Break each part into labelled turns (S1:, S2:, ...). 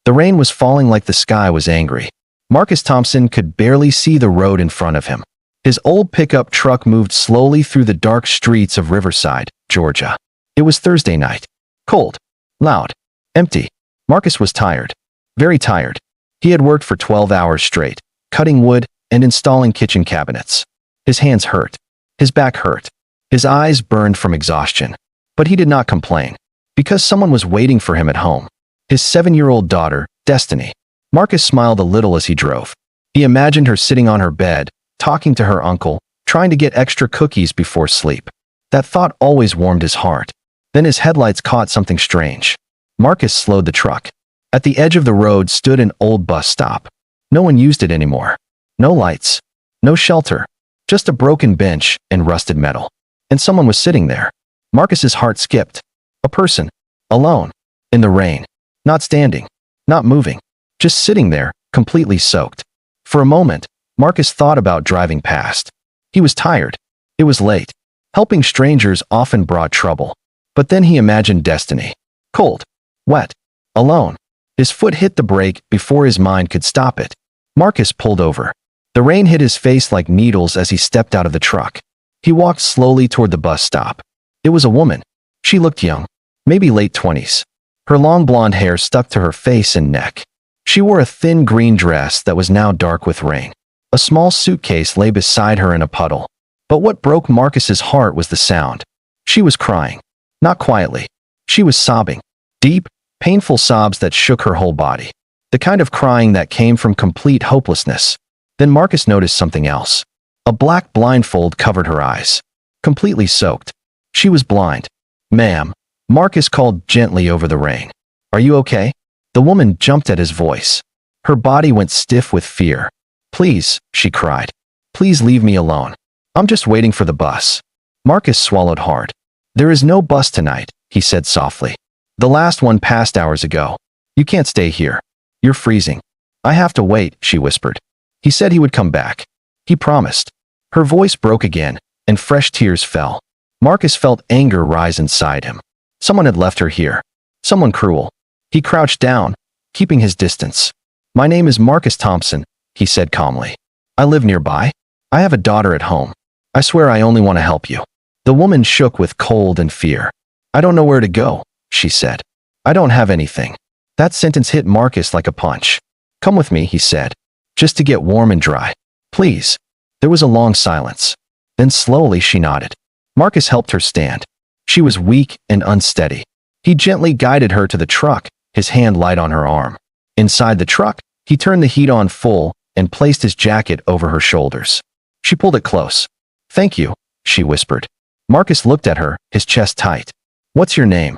S1: The rain was falling like the sky was angry. Marcus Thompson could barely see the road in front of him. His old pickup truck moved slowly through the dark streets of Riverside, Georgia. It was Thursday night. Cold, loud, empty. Marcus was tired. Very tired. He had worked for 12 hours straight, cutting wood and installing kitchen cabinets. His hands hurt. His back hurt. His eyes burned from exhaustion. But he did not complain, because someone was waiting for him at home. His 7-year-old daughter, Destiny. Marcus smiled a little as he drove. He imagined her sitting on her bed, talking to her uncle, trying to get extra cookies before sleep. That thought always warmed his heart. Then his headlights caught something strange. Marcus slowed the truck. At the edge of the road stood an old bus stop. No one used it anymore. No lights. No shelter. Just a broken bench and rusted metal. And someone was sitting there. Marcus's heart skipped. A person. Alone. In the rain. Not standing. Not moving. Just sitting there, completely soaked. For a moment, Marcus thought about driving past. He was tired. It was late. Helping strangers often brought trouble. But then he imagined Destiny. Cold. Wet. Alone. His foot hit the brake before his mind could stop it. Marcus pulled over. The rain hit his face like needles as he stepped out of the truck. He walked slowly toward the bus stop. It was a woman. She looked young, maybe late 20s. Her long blonde hair stuck to her face and neck. She wore a thin green dress that was now dark with rain. A small suitcase lay beside her in a puddle. But what broke Marcus's heart was the sound. She was crying. Not quietly. She was sobbing. Deep, painful sobs that shook her whole body. The kind of crying that came from complete hopelessness. Then Marcus noticed something else. A black blindfold covered her eyes. Completely soaked. She was blind. "Ma'am," Marcus called gently over the rain. "Are you okay?" The woman jumped at his voice. Her body went stiff with fear. "Please," she cried. "Please leave me alone. I'm just waiting for the bus." Marcus swallowed hard. "There is no bus tonight," he said softly. "The last one passed hours ago. You can't stay here. You're freezing." "I have to wait," she whispered. "He said he would come back. He promised." Her voice broke again, and fresh tears fell. Marcus felt anger rise inside him. Someone had left her here. Someone cruel. He crouched down, keeping his distance. "My name is Marcus Thompson," he said calmly. "I live nearby. I have a daughter at home. I swear I only want to help you." The woman shook with cold and fear. "I don't know where to go," she said. "I don't have anything." That sentence hit Marcus like a punch. "Come with me," he said. "Just to get warm and dry. Please." There was a long silence. Then slowly she nodded. Marcus helped her stand. She was weak and unsteady. He gently guided her to the truck, his hand light on her arm. Inside the truck, he turned the heat on full and placed his jacket over her shoulders. She pulled it close. "Thank you," she whispered. Marcus looked at her, his chest tight. "What's your name?"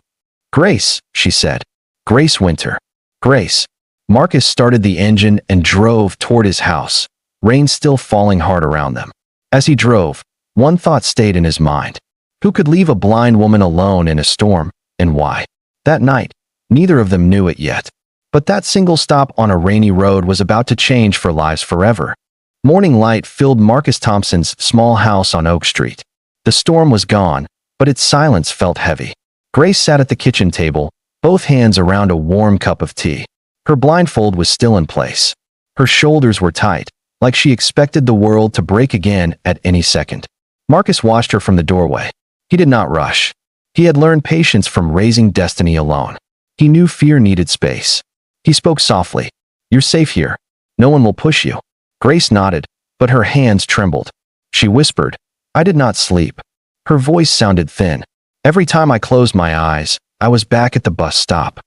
S1: "Grace," she said. "Grace Winter." "Grace." Marcus started the engine and drove toward his house, rain still falling hard around them. As he drove, one thought stayed in his mind. Who could leave a blind woman alone in a storm, and why? That night, neither of them knew it yet. But that single stop on a rainy road was about to change for lives forever. Morning light filled Marcus Thompson's small house on Oak Street. The storm was gone, but its silence felt heavy. Grace sat at the kitchen table, both hands around a warm cup of tea. Her blindfold was still in place. Her shoulders were tight, like she expected the world to break again at any second. Marcus watched her from the doorway. He did not rush. He had learned patience from raising Destiny alone. He knew fear needed space. He spoke softly. "You're safe here. No one will push you." Grace nodded, but her hands trembled. She whispered, "I did not sleep." Her voice sounded thin. "Every time I closed my eyes, I was back at the bus stop."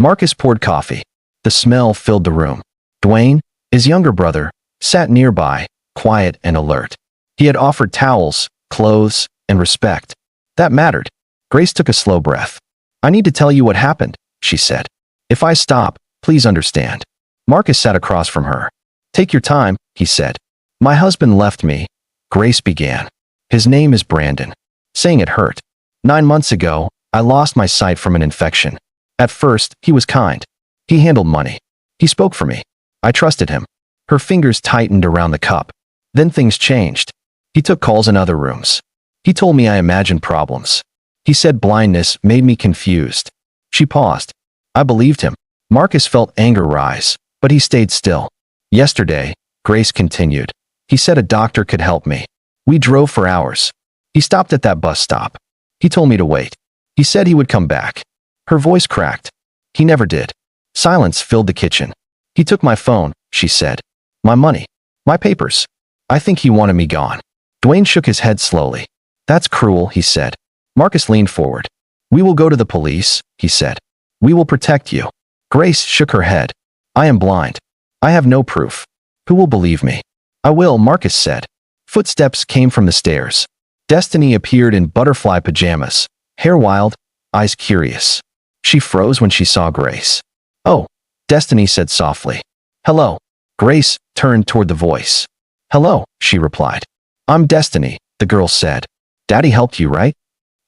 S1: Marcus poured coffee. The smell filled the room. Dwayne, his younger brother, sat nearby, quiet and alert. He had offered towels, clothes, and respect. That mattered. Grace took a slow breath. "I need to tell you what happened," she said. "If I stop, please understand." Marcus sat across from her. "Take your time," he said. "My husband left me," Grace began. "His name is Brandon." Saying it hurt. 9 months ago, I lost my sight from an infection. At first, he was kind. He handled money. He spoke for me. I trusted him. Her fingers tightened around the cup. Then things changed. He took calls in other rooms. He told me I imagined problems. He said blindness made me confused. She paused. I believed him. Marcus felt anger rise, but he stayed still. Yesterday, Grace continued. He said a doctor could help me. We drove for hours. He stopped at that bus stop. He told me to wait. He said he would come back. Her voice cracked. He never did. Silence filled the kitchen. He took my phone, she said. My money. My papers. I think he wanted me gone. Dwayne shook his head slowly. That's cruel, he said. Marcus leaned forward. We will go to the police, he said. We will protect you. Grace shook her head. I am blind. I have no proof. Who will believe me? I will, Marcus said. Footsteps came from the stairs. Destiny appeared in butterfly pajamas, hair wild, eyes curious. She froze when she saw Grace. Oh, Destiny said softly. Hello. Grace turned toward the voice. Hello, she replied. I'm Destiny, the girl said. Daddy helped you, right?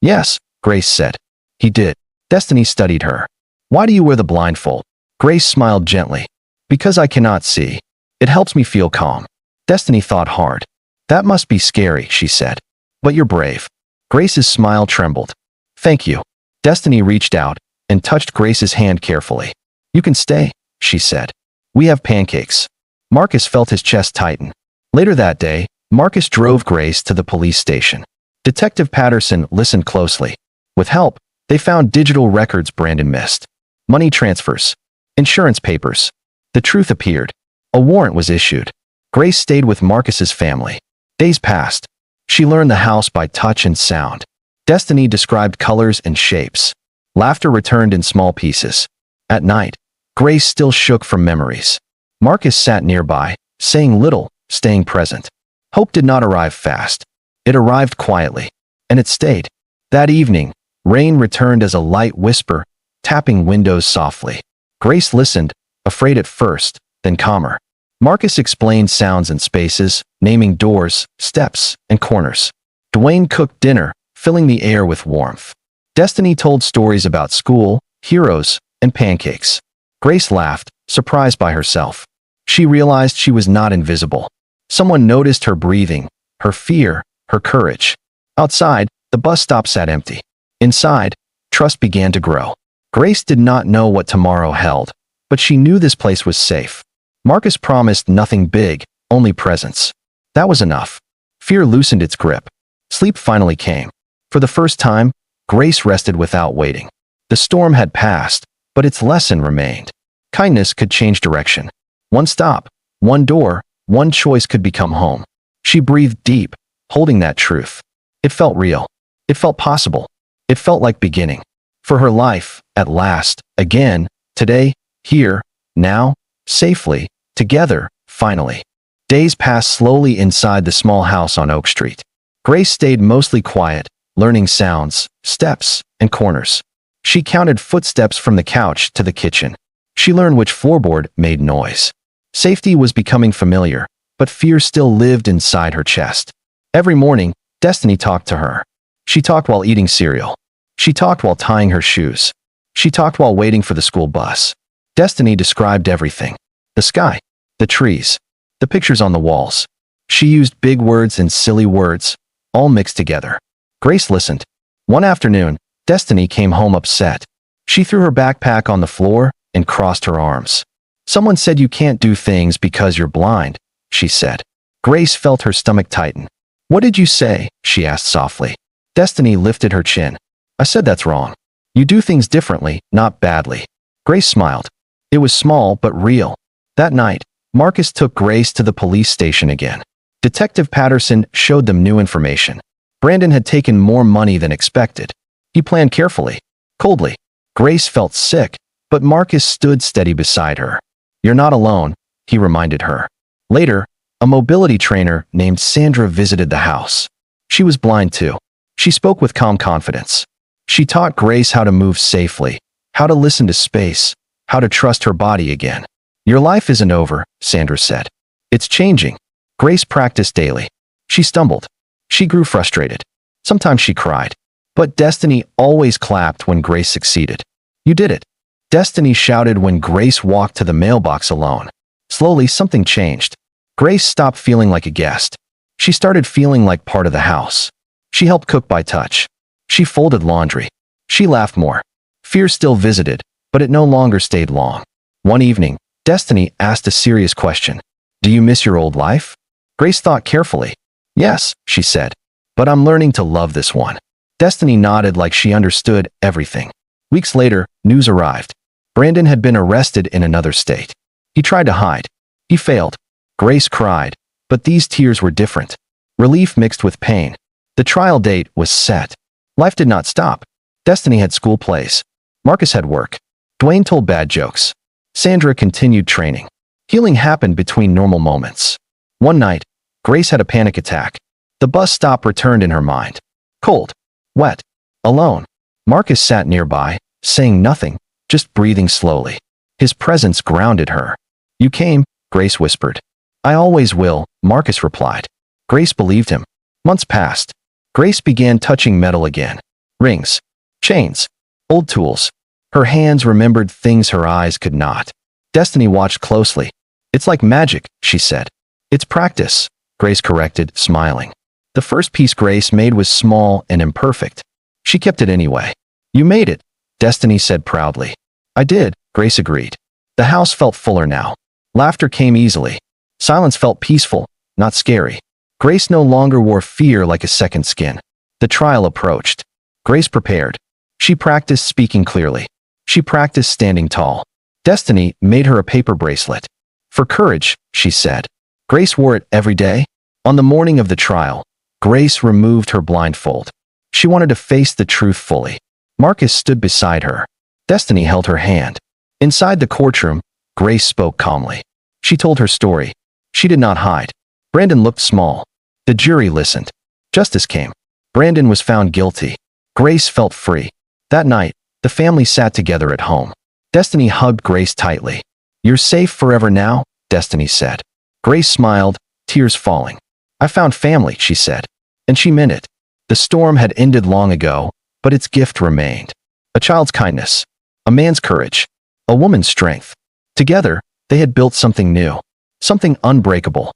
S1: Yes, Grace said. He did. Destiny studied her. Why do you wear the blindfold? Grace smiled gently. Because I cannot see. It helps me feel calm. Destiny thought hard. That must be scary, she said. But you're brave. Grace's smile trembled. Thank you. Destiny reached out and touched Grace's hand carefully. You can stay, she said. We have pancakes. Marcus felt his chest tighten. Later that day, Marcus drove Grace to the police station. Detective Patterson listened closely. With help, they found digital records Brandon missed. Money transfers. Insurance papers. The truth appeared. A warrant was issued. Grace stayed with Marcus's family. Days passed. She learned the house by touch and sound. Destiny described colors and shapes. Laughter returned in small pieces. At night, Grace still shook from memories. Marcus sat nearby, saying little, staying present. Hope did not arrive fast. It arrived quietly. And it stayed. That evening, rain returned as a light whisper, tapping windows softly. Grace listened, afraid at first, then calmer. Marcus explained sounds and spaces, naming doors, steps, and corners. Dwayne cooked dinner, filling the air with warmth. Destiny told stories about school, heroes, and pancakes. Grace laughed, surprised by herself. She realized she was not invisible. Someone noticed her breathing, her fear, her courage. Outside, the bus stop sat empty. Inside, trust began to grow. Grace did not know what tomorrow held, but she knew this place was safe. Marcus promised nothing big, only presence. That was enough. Fear loosened its grip. Sleep finally came. For the first time, Grace rested without waiting. The storm had passed, but its lesson remained. Kindness could change direction. One stop, one door, one choice could become home. She breathed deep, holding that truth. It felt real. It felt possible. It felt like beginning. For her life, at last, again, today, here, now, safely, together, finally. Days passed slowly inside the small house on Oak Street. Grace stayed mostly quiet, learning sounds, steps, and corners. She counted footsteps from the couch to the kitchen. She learned which floorboard made noise. Safety was becoming familiar, but fear still lived inside her chest. Every morning, Destiny talked to her. She talked while eating cereal. She talked while tying her shoes. She talked while waiting for the school bus. Destiny described everything. The sky, the trees, the pictures on the walls. She used big words and silly words, all mixed together. Grace listened. One afternoon, Destiny came home upset. She threw her backpack on the floor and crossed her arms. Someone said you can't do things because you're blind, she said. Grace felt her stomach tighten. What did you say? She asked softly. Destiny lifted her chin. I said that's wrong. You do things differently, not badly. Grace smiled. It was small but real. That night, Marcus took Grace to the police station again. Detective Patterson showed them new information. Brandon had taken more money than expected. He planned carefully, coldly. Grace felt sick, but Marcus stood steady beside her. You're not alone, he reminded her. Later, a mobility trainer named Sandra visited the house. She was blind too. She spoke with calm confidence. She taught Grace how to move safely, how to listen to space, how to trust her body again. Your life isn't over, Sandra said. It's changing. Grace practiced daily. She stumbled. She grew frustrated. Sometimes she cried. But Destiny always clapped when Grace succeeded. You did it. Destiny shouted when Grace walked to the mailbox alone. Slowly, something changed. Grace stopped feeling like a guest. She started feeling like part of the house. She helped cook by touch. She folded laundry. She laughed more. Fear still visited, but it no longer stayed long. One evening, Destiny asked a serious question. Do you miss your old life? Grace thought carefully. Yes, she said. But I'm learning to love this one. Destiny nodded like she understood everything. Weeks later, news arrived. Brandon had been arrested in another state. He tried to hide. He failed. Grace cried. But these tears were different. Relief mixed with pain. The trial date was set. Life did not stop. Destiny had school plays. Marcus had work. Dwayne told bad jokes. Sandra continued training. Healing happened between normal moments. One night, Grace had a panic attack. The bus stop returned in her mind. Cold. Wet. Alone. Marcus sat nearby, saying nothing, just breathing slowly. His presence grounded her. You came, Grace whispered. I always will, Marcus replied. Grace believed him. Months passed. Grace began touching metal again. Rings. Chains. Old tools. Her hands remembered things her eyes could not. Destiny watched closely. It's like magic, she said. It's practice, Grace corrected, smiling. The first piece Grace made was small and imperfect. She kept it anyway. You made it, Destiny said proudly. I did, Grace agreed. The house felt fuller now. Laughter came easily. Silence felt peaceful, not scary. Grace no longer wore fear like a second skin. The trial approached. Grace prepared. She practiced speaking clearly. She practiced standing tall. Destiny made her a paper bracelet. For courage, she said. Grace wore it every day. On the morning of the trial, Grace removed her blindfold. She wanted to face the truth fully. Marcus stood beside her. Destiny held her hand. Inside the courtroom, Grace spoke calmly. She told her story. She did not hide. Brandon looked small. The jury listened. Justice came. Brandon was found guilty. Grace felt free. That night, the family sat together at home. Destiny hugged Grace tightly. You're safe forever now, Destiny said. Grace smiled, tears falling. I found family, she said. And she meant it. The storm had ended long ago, but its gift remained. A child's kindness. A man's courage. A woman's strength. Together, they had built something new. Something unbreakable.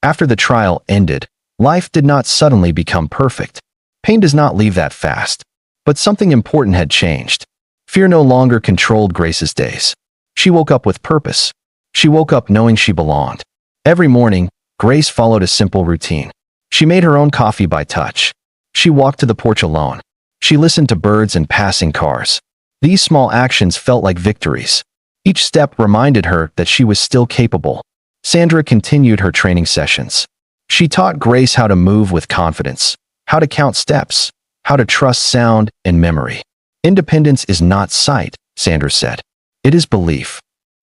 S1: After the trial ended, life did not suddenly become perfect. Pain does not leave that fast. But something important had changed. Fear no longer controlled Grace's days. She woke up with purpose. She woke up knowing she belonged. Every morning, Grace followed a simple routine. She made her own coffee by touch. She walked to the porch alone. She listened to birds and passing cars. These small actions felt like victories. Each step reminded her that she was still capable. Sandra continued her training sessions. She taught Grace how to move with confidence, how to count steps, how to trust sound and memory. Independence is not sight, Sandra said. It is belief.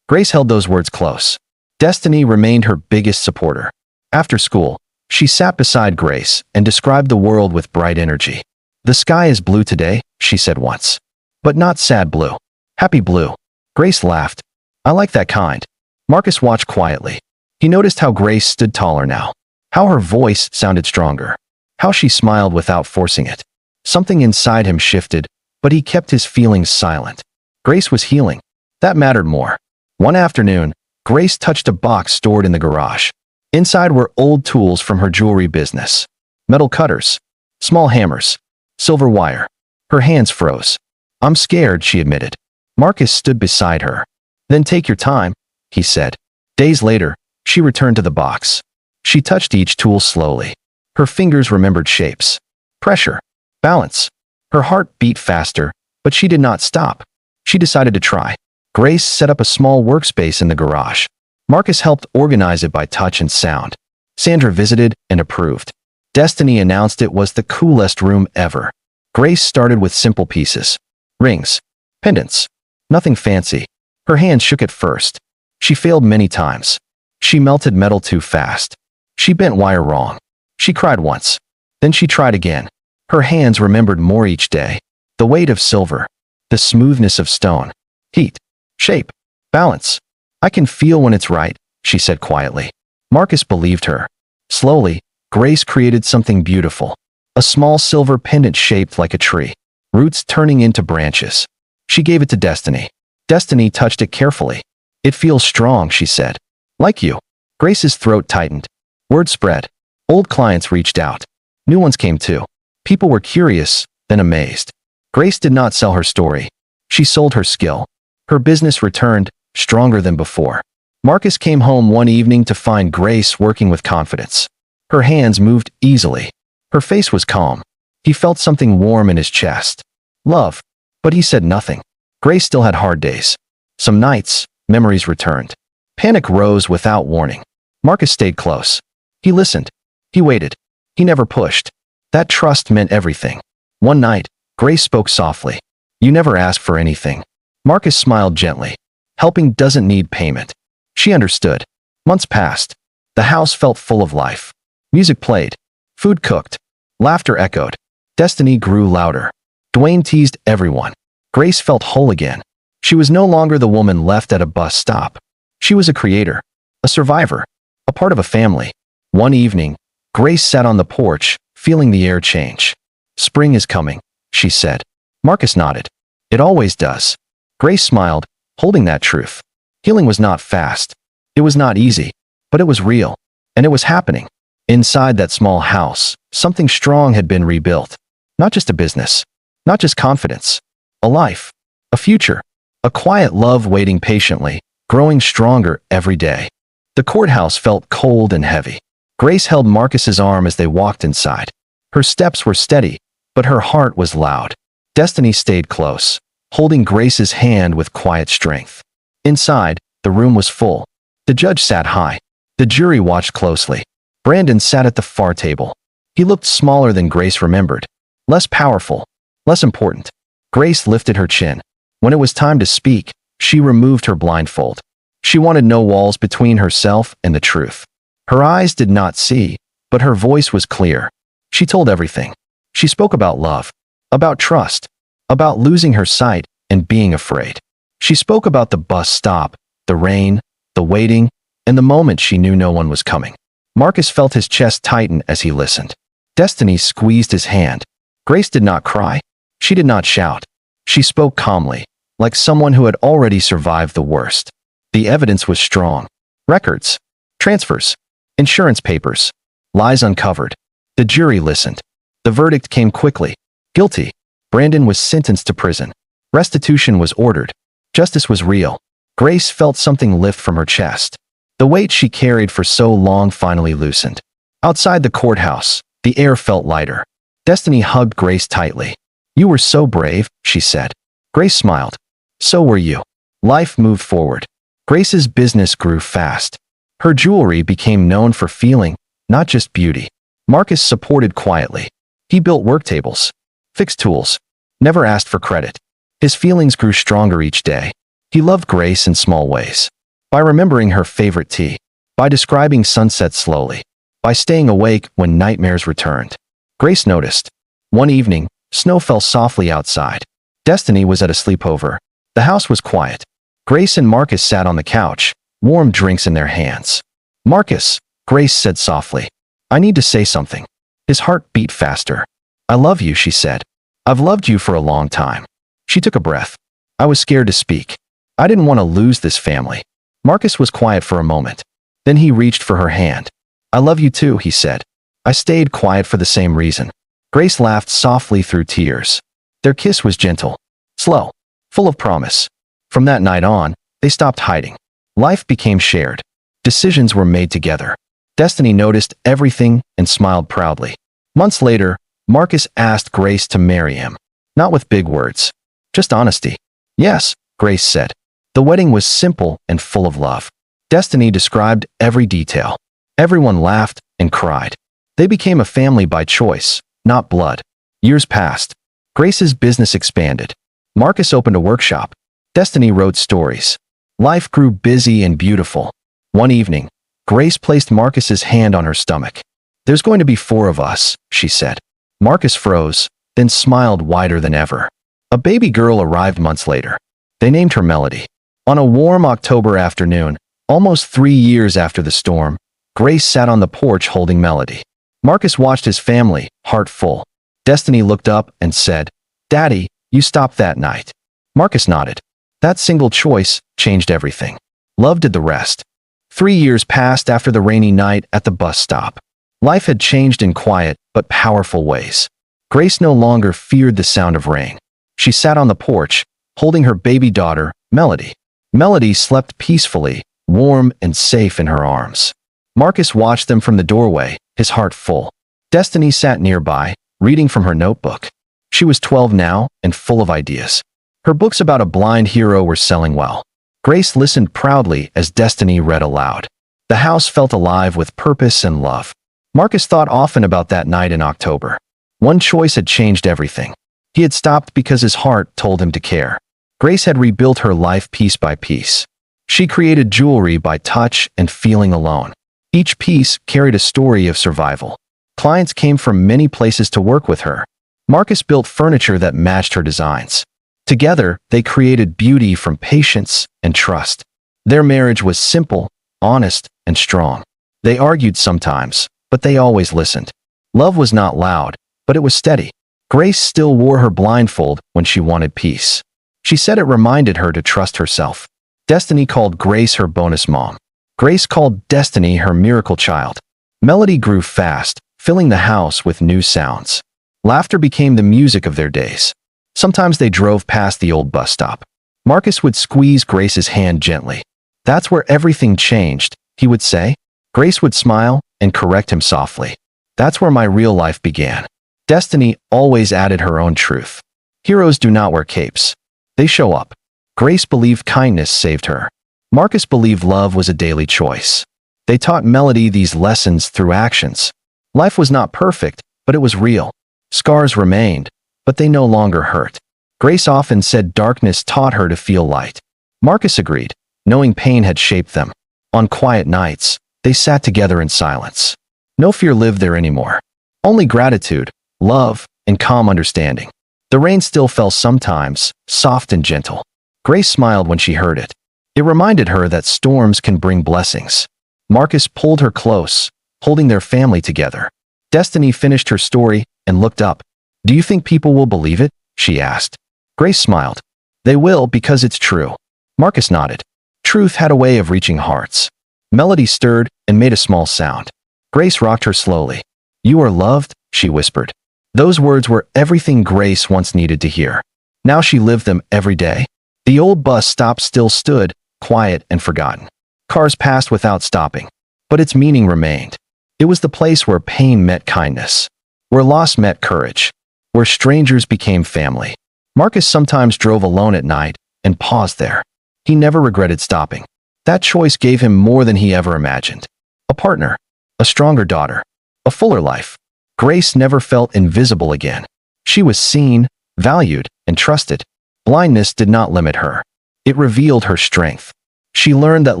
S1: Grace held those words close. Destiny remained her biggest supporter. After school, she sat beside Grace and described the world with bright energy. The sky is blue today, she said once. But not sad blue. Happy blue. Grace laughed. I like that kind. Marcus watched quietly. He noticed how Grace stood taller now. How her voice sounded stronger. How she smiled without forcing it. Something inside him shifted, but he kept his feelings silent. Grace was healing. That mattered more. One afternoon, Grace touched a box stored in the garage. Inside were old tools from her jewelry business. Metal cutters. Small hammers. Silver wire. Her hands froze. I'm scared, she admitted. Marcus stood beside her. Then take your time, he said. Days later, she returned to the box. She touched each tool slowly. Her fingers remembered shapes. Pressure. Balance. Her heart beat faster, but she did not stop. She decided to try. Grace set up a small workspace in the garage. Marcus helped organize it by touch and sound. Sandra visited and approved. Destiny announced it was the coolest room ever. Grace started with simple pieces. Rings. Pendants. Nothing fancy. Her hands shook at first. She failed many times. She melted metal too fast. She bent wire wrong. She cried once. Then she tried again. Her hands remembered more each day. The weight of silver. The smoothness of stone. Heat. Shape. Balance. I can feel when it's right, she said quietly. Marcus believed her. Slowly, Grace created something beautiful. A small silver pendant shaped like a tree. Roots turning into branches. She gave it to Destiny. Destiny touched it carefully. It feels strong, she said. Like you. Grace's throat tightened. Word spread. Old clients reached out. New ones came too. People were curious, then amazed. Grace did not sell her story. She sold her skill. Her business returned, stronger than before. Marcus came home one evening to find Grace working with confidence. Her hands moved easily. Her face was calm. He felt something warm in his chest. Love. But he said nothing. Grace still had hard days. Some nights, memories returned. Panic rose without warning. Marcus stayed close. He listened. He waited. He never pushed. That trust meant everything. One night, Grace spoke softly. You never asked for anything. Marcus smiled gently. Helping doesn't need payment. She understood. Months passed. The house felt full of life. Music played. Food cooked. Laughter echoed. Destiny grew louder. Dwayne teased everyone. Grace felt whole again. She was no longer the woman left at a bus stop. She was a creator, a survivor, a part of a family. One evening, Grace sat on the porch, feeling the air change. Spring is coming, she said. Marcus nodded. It always does. Grace smiled, holding that truth. Healing was not fast. It was not easy, but it was real. And it was happening. Inside that small house, something strong had been rebuilt. Not just a business. Not just confidence. A life. A future. A quiet love waiting patiently, growing stronger every day. The courthouse felt cold and heavy. Grace held Marcus's arm as they walked inside. Her steps were steady, but her heart was loud. Destiny stayed close, holding Grace's hand with quiet strength. Inside, the room was full. The judge sat high. The jury watched closely. Brandon sat at the far table. He looked smaller than Grace remembered. Less powerful. Less important. Grace lifted her chin. When it was time to speak, she removed her blindfold. She wanted no walls between herself and the truth. Her eyes did not see, but her voice was clear. She told everything. She spoke about love, about trust, about losing her sight and being afraid. She spoke about the bus stop, the rain, the waiting, and the moment she knew no one was coming. Marcus felt his chest tighten as he listened. Destiny squeezed his hand. Grace did not cry. She did not shout. She spoke calmly, like someone who had already survived the worst. The evidence was strong. Records, transfers, insurance papers, lies uncovered. The jury listened. The verdict came quickly. Guilty. Brandon was sentenced to prison. Restitution was ordered. Justice was real. Grace felt something lift from her chest. The weight she carried for so long finally loosened. Outside the courthouse, the air felt lighter. Destiny hugged Grace tightly. You were so brave, she said. Grace smiled. So were you. Life moved forward. Grace's business grew fast. Her jewelry became known for feeling, not just beauty. Marcus supported quietly. He built work tables, fixed tools, never asked for credit. His feelings grew stronger each day. He loved Grace in small ways. By remembering her favorite tea, by describing sunsets slowly, by staying awake when nightmares returned. Grace noticed. One evening, snow fell softly outside. Destiny was at a sleepover. The house was quiet. Grace and Marcus sat on the couch, warm drinks in their hands. Marcus, Grace said softly. I need to say something. His heart beat faster. I love you, she said. I've loved you for a long time. She took a breath. I was scared to speak. I didn't want to lose this family. Marcus was quiet for a moment. Then he reached for her hand. I love you too, he said. I stayed quiet for the same reason. Grace laughed softly through tears. Their kiss was gentle, slow, full of promise. From that night on, they stopped hiding. Life became shared. Decisions were made together. Destiny noticed everything and smiled proudly. Months later, Marcus asked Grace to marry him. Not with big words, just honesty. Yes, Grace said. The wedding was simple and full of love. Destiny described every detail. Everyone laughed and cried. They became a family by choice, not blood. Years passed. Grace's business expanded. Marcus opened a workshop. Destiny wrote stories. Life grew busy and beautiful. One evening, Grace placed Marcus's hand on her stomach. There's going to be 4 of us, she said. Marcus froze, then smiled wider than ever. A baby girl arrived months later. They named her Melody. On a warm October afternoon, almost 3 years after the storm, Grace sat on the porch holding Melody. Marcus watched his family, heart full. Destiny looked up and said, Daddy, you stopped that night. Marcus nodded. That single choice changed everything. Love did the rest. 3 years passed after the rainy night at the bus stop. Life had changed in quiet but powerful ways. Grace no longer feared the sound of rain. She sat on the porch, holding her baby daughter, Melody. Melody slept peacefully, warm and safe in her arms. Marcus watched them from the doorway, his heart full. Destiny sat nearby, reading from her notebook. She was 12 now and full of ideas. Her books about a blind hero were selling well. Grace listened proudly as Destiny read aloud. The house felt alive with purpose and love. Marcus thought often about that night in October. One choice had changed everything. He had stopped because his heart told him to care. Grace had rebuilt her life piece by piece. She created jewelry by touch and feeling alone. Each piece carried a story of survival. Clients came from many places to work with her. Marcus built furniture that matched her designs. Together, they created beauty from patience and trust. Their marriage was simple, honest, and strong. They argued sometimes, but they always listened. Love was not loud, but it was steady. Grace still wore her blindfold when she wanted peace. She said it reminded her to trust herself. Destiny called Grace her bonus mom. Grace called Destiny her miracle child. Melody grew fast, filling the house with new sounds. Laughter became the music of their days. Sometimes they drove past the old bus stop. Marcus would squeeze Grace's hand gently. "That's where everything changed," he would say. Grace would smile and correct him softly. "That's where my real life began." Destiny always added her own truth. Heroes do not wear capes. They show up. Grace believed kindness saved her. Marcus believed love was a daily choice. They taught Melody these lessons through actions. Life was not perfect, but it was real. Scars remained, but they no longer hurt. Grace often said darkness taught her to feel light. Marcus agreed, knowing pain had shaped them. On quiet nights, they sat together in silence. No fear lived there anymore. Only gratitude, love, and calm understanding. The rain still fell sometimes, soft and gentle. Grace smiled when she heard it. It reminded her that storms can bring blessings. Marcus pulled her close, holding their family together. Destiny finished her story and looked up. "Do you think people will believe it?" she asked. Grace smiled. "They will because it's true." Marcus nodded. Truth had a way of reaching hearts. Melody stirred and made a small sound. Grace rocked her slowly. "You are loved," she whispered. Those words were everything Grace once needed to hear. Now she lived them every day. The old bus stop still stood, quiet and forgotten. Cars passed without stopping, but its meaning remained. It was the place where pain met kindness, where loss met courage, where strangers became family. Marcus sometimes drove alone at night and paused there. He never regretted stopping. That choice gave him more than he ever imagined. A partner, a stronger daughter, a fuller life. Grace never felt invisible again. She was seen, valued, and trusted. Blindness did not limit her. It revealed her strength. She learned that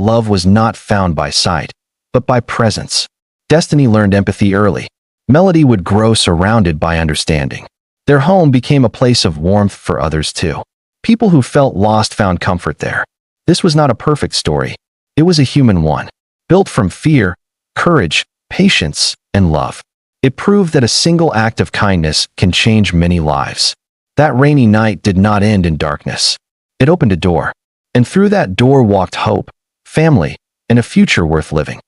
S1: love was not found by sight, but by presence. Destiny learned empathy early. Melody would grow surrounded by understanding. Their home became a place of warmth for others too. People who felt lost found comfort there. This was not a perfect story. It was a human one, built from fear, courage, patience, and love. It proved that a single act of kindness can change many lives. That rainy night did not end in darkness. It opened a door, and through that door walked hope, family, and a future worth living.